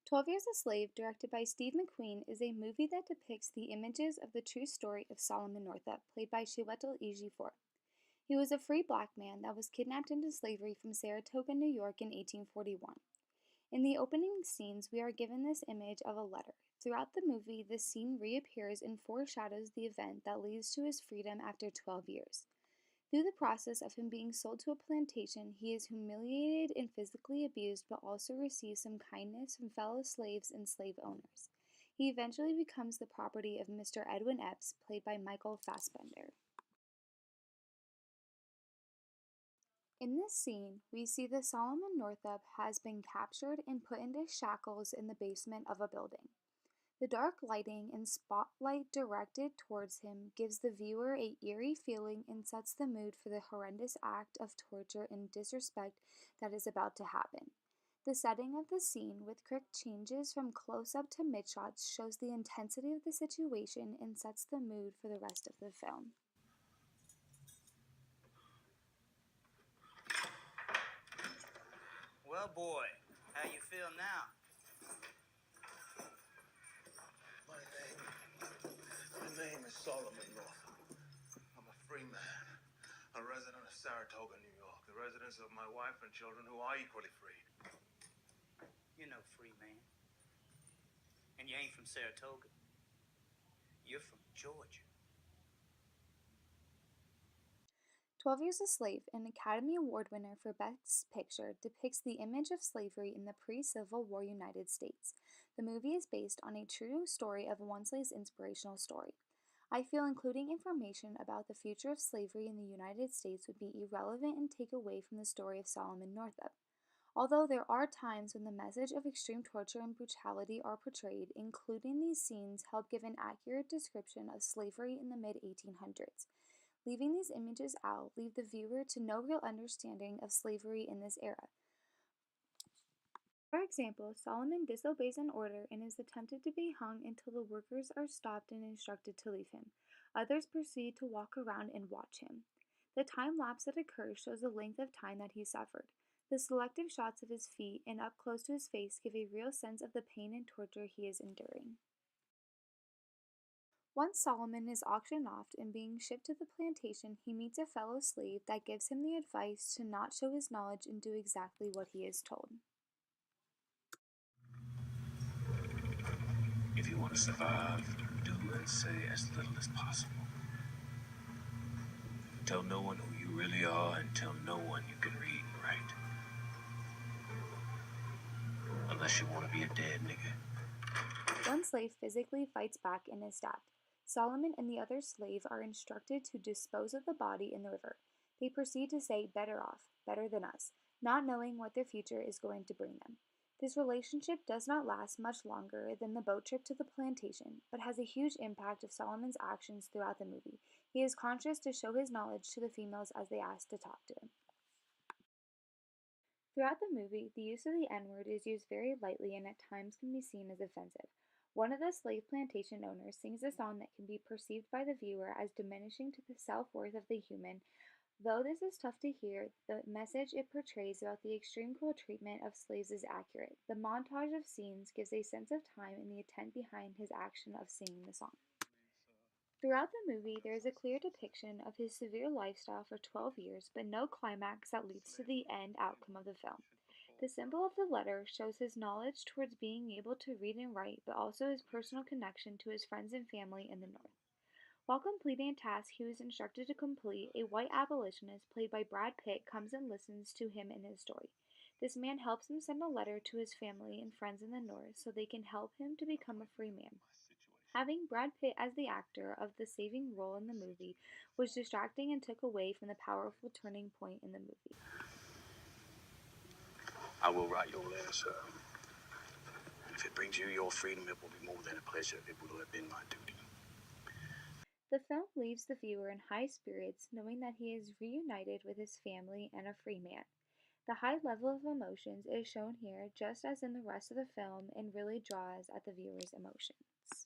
12 Years a Slave, directed by Steve McQueen, is a movie that depicts the images of the true story of Solomon Northup, played by Chiwetel Ejiofor. He was a free black man that was kidnapped into slavery from Saratoga, New York in 1841. In the opening scenes, we are given this image of a letter. Throughout the movie, this scene reappears and foreshadows the event that leads to his freedom after 12 years. Through the process of him being sold to a plantation, he is humiliated and physically abused, but also receives some kindness from fellow slaves and slave owners. He eventually becomes the property of Mr. Edwin Epps, played by Michael Fassbender. In this scene, we see that Solomon Northup has been captured and put into shackles in the basement of a building. The dark lighting and spotlight directed towards him gives the viewer a eerie feeling and sets the mood for the horrendous act of torture and disrespect that is about to happen. The setting of the scene, with quick changes from close-up to mid-shots, shows the intensity of the situation and sets the mood for the rest of the film. Well, boy, how you feel now? My name is Solomon Northup. I'm a free man, a resident of Saratoga, New York, the residence of my wife and children who are equally free. You're no free man. And you ain't from Saratoga. You're from Georgia. 12 Years a Slave, an Academy Award winner for Best Picture, depicts the image of slavery in the pre-Civil War United States. The movie is based on a true story of one slave's inspirational story. I feel including information about the future of slavery in the United States would be irrelevant and take away from the story of Solomon Northup. Although there are times when the message of extreme torture and brutality are portrayed, including these scenes help give an accurate description of slavery in the mid-1800s. Leaving these images out leave the viewer to no real understanding of slavery in this era. For example, Solomon disobeys an order and is attempted to be hung until the workers are stopped and instructed to leave him. Others proceed to walk around and watch him. The time lapse that occurs shows the length of time that he suffered. The selective shots of his feet and up close to his face give a real sense of the pain and torture he is enduring. Once Solomon is auctioned off and being shipped to the plantation, he meets a fellow slave that gives him the advice to not show his knowledge and do exactly what he is told. If you want to survive, do and say as little as possible. Tell no one who you really are and tell no one you can read and write. Unless you want to be a dead nigga. One slave physically fights back and is stabbed. Solomon and the other slave are instructed to dispose of the body in the river. They proceed to say better off, better than us, not knowing what their future is going to bring them. This relationship does not last much longer than the boat trip to the plantation, but has a huge impact of Solomon's actions throughout the movie. He is conscious to show his knowledge to the females as they ask to talk to him. Throughout the movie, the use of the N-word is used very lightly and at times can be seen as offensive. One of the slave plantation owners sings a song that can be perceived by the viewer as diminishing to the self-worth of the human. Though this is tough to hear, the message it portrays about the extreme cruel treatment of slaves is accurate. The montage of scenes gives a sense of time and the intent behind his action of singing the song. Throughout the movie, there is a clear depiction of his severe lifestyle for 12 years, but no climax that leads to the end outcome of the film. The symbol of the letter shows his knowledge towards being able to read and write, but also his personal connection to his friends and family in the North. While completing a task he was instructed to complete, a white abolitionist played by Brad Pitt comes and listens to him and his story. This man helps him send a letter to his family and friends in the North so they can help him to become a free man. Having Brad Pitt as the actor of the saving role in the movie was distracting and took away from the powerful turning point in the movie. I will write your letter, sir. If it brings you your freedom, it will be more than a pleasure. It will have been my duty. The film leaves the viewer in high spirits, knowing that he is reunited with his family and a free man. The high level of emotions is shown here just as in the rest of the film and really draws at the viewer's emotions.